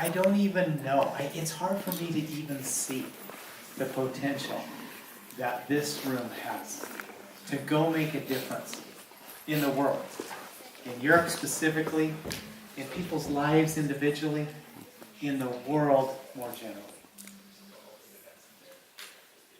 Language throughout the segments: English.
I don't even know. It's hard for me to even see the potential that this room has to go make a difference in the world, in Europe specifically, in people's lives individually, in the world more generally.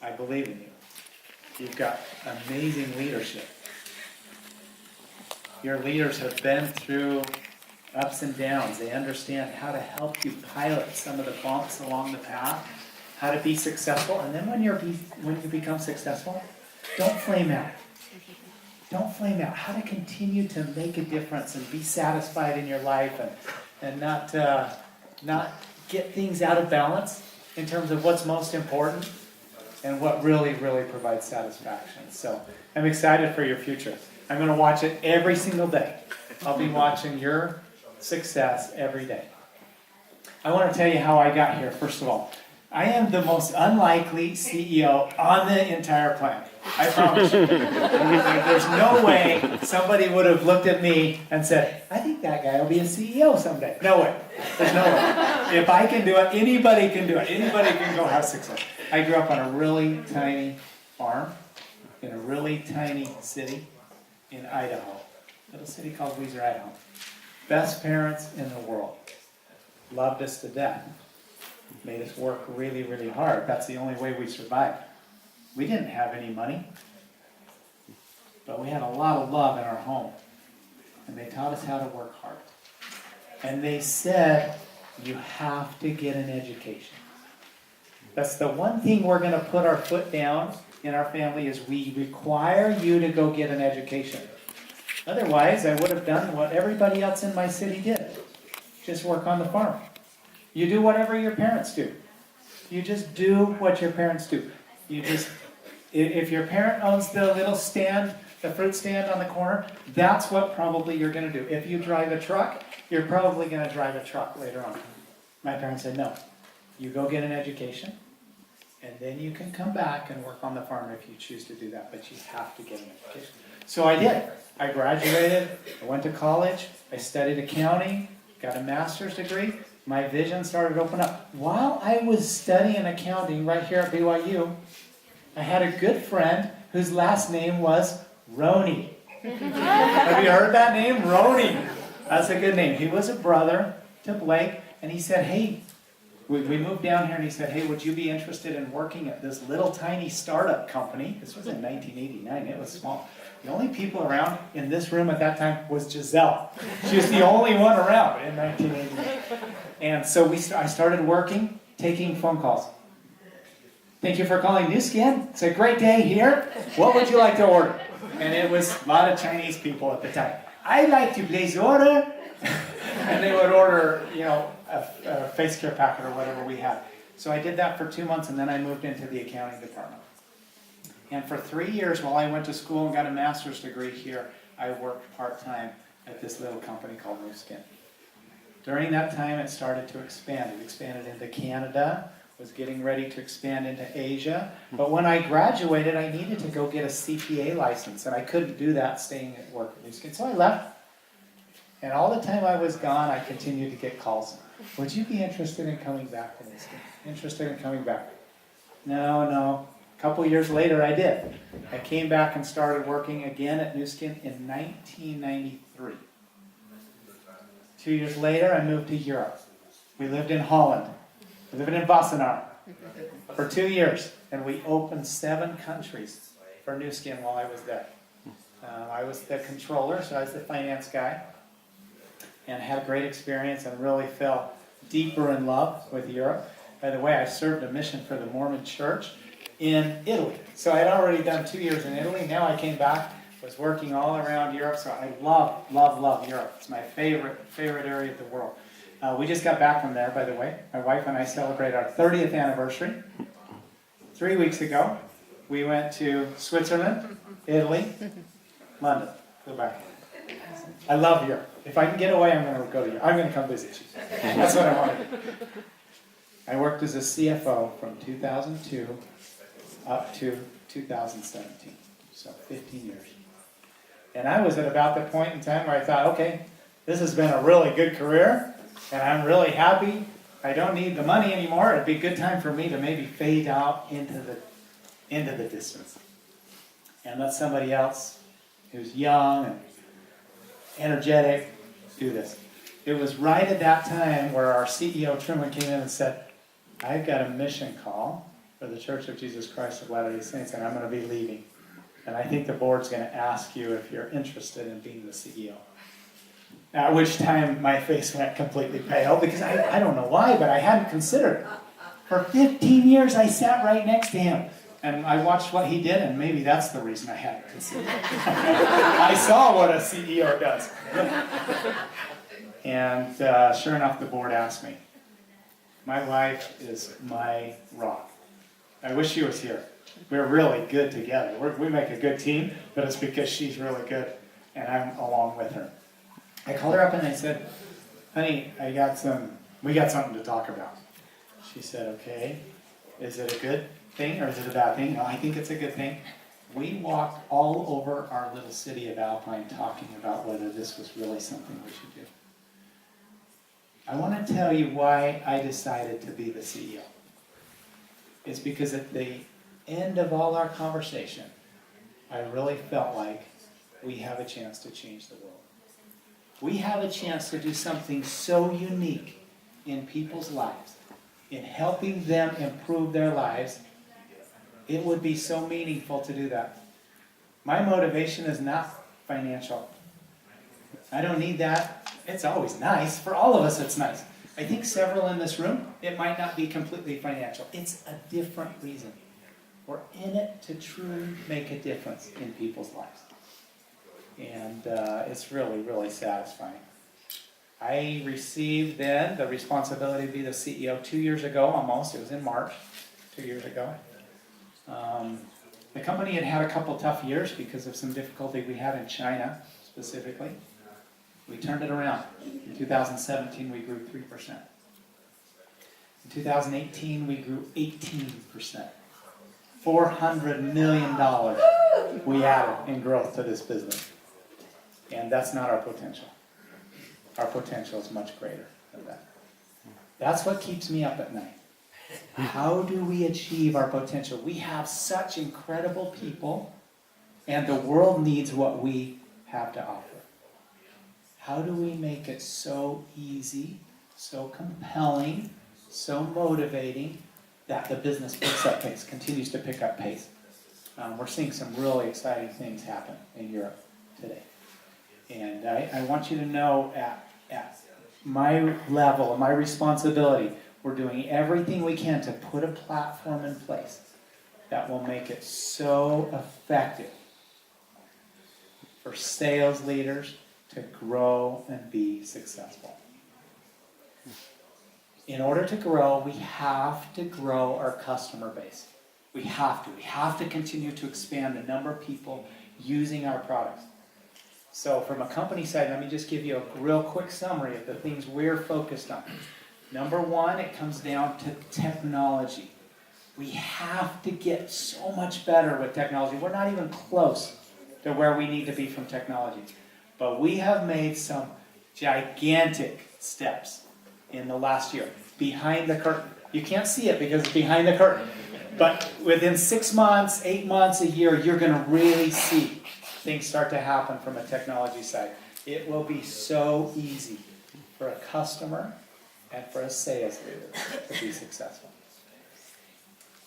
I believe in you. You've got amazing leadership. Your leaders have been through ups and downs. They understand how to help you pilot some of the bumps along the path, how to be successful. And then when you become successful, don't flame out. Don't flame out. How to continue to make a difference and be satisfied in your life and not get things out of balance in terms of what's most important and what really, really provides satisfaction. So I'm excited for your future. I'm going to watch it every single day. I'll be watching your success every day. I want to tell you how I got here, first of all. I am the most unlikely CEO on the entire planet. I promise you. There's no way somebody would have looked at me and said, I think that guy will be a CEO someday. No way. There's no way. If I can do it, anybody can do it. Anybody can go have success. I grew up on a really tiny farm in a really tiny city in Idaho. A little city called Weiser, Idaho. Best parents in the world. Loved us to death. Made us work really, really hard. That's the only way we survived. We didn't have any money, but we had a lot of love in our home. And they taught us how to work hard. And they said, you have to get an education. That's the one thing we're going to put our foot down in our family is we require you to go get an education. Otherwise, I would have done what everybody else in my city did. Just work on the farm. You do whatever your parents do. You just do what your parents do. You just, if your parent owns the little stand, the fruit stand on the corner, that's what probably you're going to do. If you drive a truck, you're probably going to drive a truck later on. My parents said, no, you go get an education, and then you can come back and work on the farm if you choose to do that, but you have to get an education. So I did. I graduated, I went to college, I studied accounting, got a master's degree. My vision started to open up. While I was studying accounting right here at BYU, I had a good friend whose last name was Roney. Have you heard that name? Roney. That's a good name. He was a brother to Blake, and he said, hey, we moved down here, and he said, hey, would you be interested in working at this little tiny startup company? This was in 1989. It was small. The only people around in this room at that time was Giselle. She was the only one around in 1989. And so I started working, taking phone calls. Thank you for calling Nu Skin. It's a great day here. What would you like to order? And it was a lot of Chinese people at the time. I'd like to place order. And they would order, a face care packet or whatever we had. So I did that for 2 months, and then I moved into the accounting department. And for 3 years, while I went to school and got a master's degree here, I worked part-time at this little company called Nu Skin. During that time, it started to expand. It expanded into Canada, was getting ready to expand into Asia. But when I graduated, I needed to go get a CPA license, and I couldn't do that staying at work at Nu Skin. So I left. And all the time I was gone, I continued to get calls. Would you be interested in coming back to Nu Skin? Interested in coming back? No. A couple years later, I did. I came back and started working again at Nu Skin in 1993. 2 years later, I moved to Europe. We lived in Holland. We lived in Wassenaar for 2 years. And we opened 7 countries for Nu Skin while I was there. I was the controller, so I was the finance guy. And had a great experience and really fell deeper in love with Europe. By the way, I served a mission for the Mormon Church in Italy. So I had already done 2 years in Italy. Now I came back, was working all around Europe. So I love Europe. It's my favorite area of the world. We just got back from there, by the way. My wife and I celebrated our 30th anniversary 3 weeks ago. We went to Switzerland, Italy, London. Go back. I love Europe. If I can get away, I'm going to go to Europe. I'm going to come visit you. That's what I want to do. I worked as a CFO from 2002 up to 2017. So 15 years. And I was at about the point in time where I thought, okay, this has been a really good career, and I'm really happy, I don't need the money anymore. It'd be a good time for me to maybe fade out into the distance. And let somebody else who's young and energetic do this. It was right at that time where our CEO Truman came in and said, I've got a mission call for the Church of Jesus Christ of Latter-day Saints, and I'm going to be leaving. And I think the board's going to ask you if you're interested in being the CEO. At which time my face went completely pale, because I don't know why, but I hadn't considered it. For 15 years I sat right next to him, and I watched what he did, and maybe that's the reason I hadn't considered it. I saw what a CEO does. And sure enough, the board asked me. My wife is my rock. I wish she was here. We're really good together. We make a good team, but it's because she's really good, and I'm along with her. I called her up and I said, honey, we got something to talk about. She said, okay, is it a good thing or is it a bad thing? No, I think it's a good thing. We walked all over our little city of Alpine talking about whether this was really something we should do. I want to tell you why I decided to be the CEO. It's because at the end of all our conversation, I really felt like we have a chance to change the world. We have a chance to do something so unique in people's lives, in helping them improve their lives. It would be so meaningful to do that. My motivation is not financial. I don't need that. It's always nice. For all of us, it's nice. I think several in this room, it might not be completely financial. It's a different reason. We're in it to truly make a difference in people's lives. And it's really, really satisfying. I received then the responsibility to be the CEO 2 years ago almost. It was in March, 2 years ago. The company had had a couple tough years because of some difficulty we had in China specifically. We turned it around. In 2017, we grew 3%. In 2018, we grew 18%. $400 million we added in growth to this business. And that's not our potential. Our potential is much greater than that. That's what keeps me up at night. How do we achieve our potential? We have such incredible people, and the world needs what we have to offer. How do we make it so easy, so compelling, so motivating that the business picks up pace, continues to pick up pace? We're seeing some really exciting things happen in Europe today. And I want you to know at my level and my responsibility, we're doing everything we can to put a platform in place that will make it so effective for sales leaders to grow and be successful. In order to grow, we have to grow our customer base. We have to. We have to continue to expand the number of people using our products. So from a company side, let me just give you a real quick summary of the things we're focused on. Number one, it comes down to technology. We have to get so much better with technology. We're not even close to where we need to be from technology. But we have made some gigantic steps in the last year. Behind the curtain. You can't see it because it's behind the curtain. But within 6 months, 8 months, a year, you're going to really see things start to happen from a technology side. It will be so easy for a customer and for a sales leader to be successful.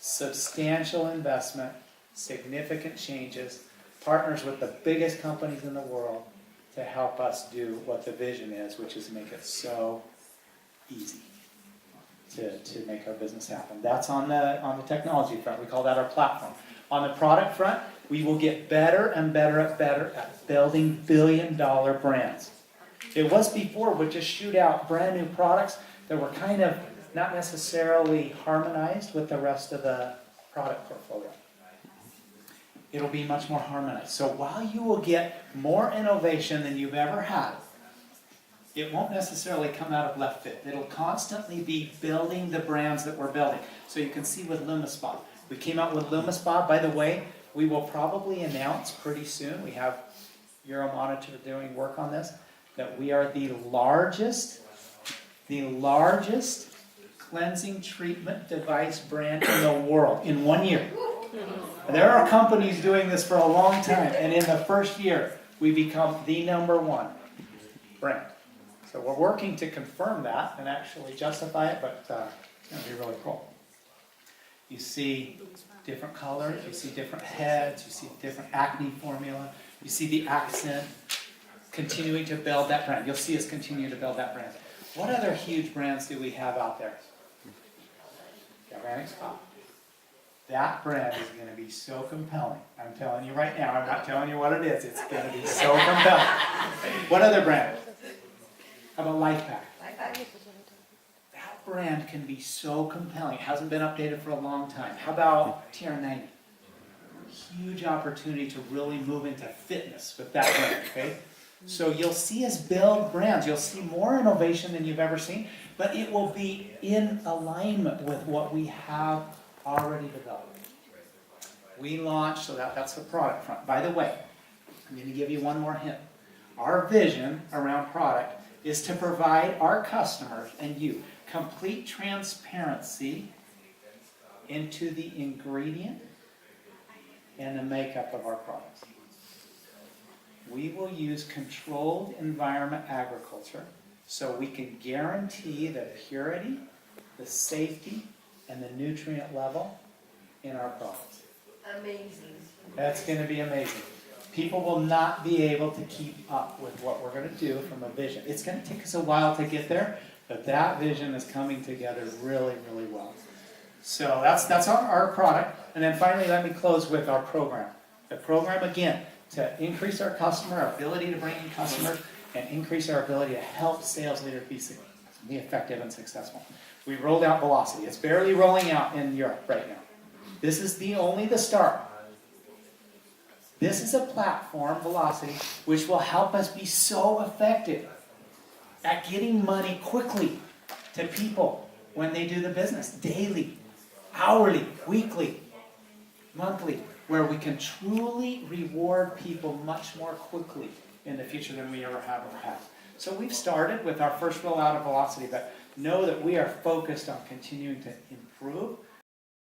Substantial investment, significant changes, partners with the biggest companies in the world to help us do what the vision is, which is make it so easy to make our business happen. That's on the technology front. We call that our platform. On the product front, we will get better and better at building billion-dollar brands. It was before we'd just shoot out brand new products that were kind of not necessarily harmonized with the rest of the product portfolio. It'll be much more harmonized. So while you will get more innovation than you've ever had, it won't necessarily come out of left field. It'll constantly be building the brands that we're building. So you can see with LumiSpa. We came out with LumiSpa. By the way, we will probably announce pretty soon, we have Euromonitor doing work on this, that we are the largest cleansing treatment device brand in the world in 1 year. There are companies doing this for a long time, and in the first year, we become the #1 brand. So we're working to confirm that and actually justify it, but it's going to be really cool. You see different colors, you see different heads, you see different acne formula, you see the accent, continuing to build that brand. You'll see us continue to build that brand. What other huge brands do we have out there? Galvanic Spa. That brand is going to be so compelling. I'm telling you right now, I'm not telling you what it is. It's going to be so compelling. What other brand? How about LifePak? That brand can be so compelling. It hasn't been updated for a long time. How about TR90? Huge opportunity to really move into fitness with that brand, okay? So you'll see us build brands. You'll see more innovation than you've ever seen, but it will be in alignment with what we have already developed. We launched, so that's the product front. By the way, I'm going to give you one more hint. Our vision around product is to provide our customers and you complete transparency into the ingredient and the makeup of our products. We will use controlled environment agriculture so we can guarantee the purity, the safety, and the nutrient level in our products. Amazing. That's going to be amazing. People will not be able to keep up with what we're going to do from a vision. It's going to take us a while to get there, but that vision is coming together really, really well. So that's our product. And then finally, let me close with our program. The program, again, to increase our our ability to bring in customers, and increase our ability to help sales leaders be effective and successful. We rolled out Velocity. It's barely rolling out in Europe right now. This is only the start. This is a platform, Velocity, which will help us be so effective at getting money quickly to people when they do the business, daily, hourly, weekly, monthly, where we can truly reward people much more quickly in the future than we ever have in the past. So we've started with our first rollout of Velocity, but know that we are focused on continuing to improve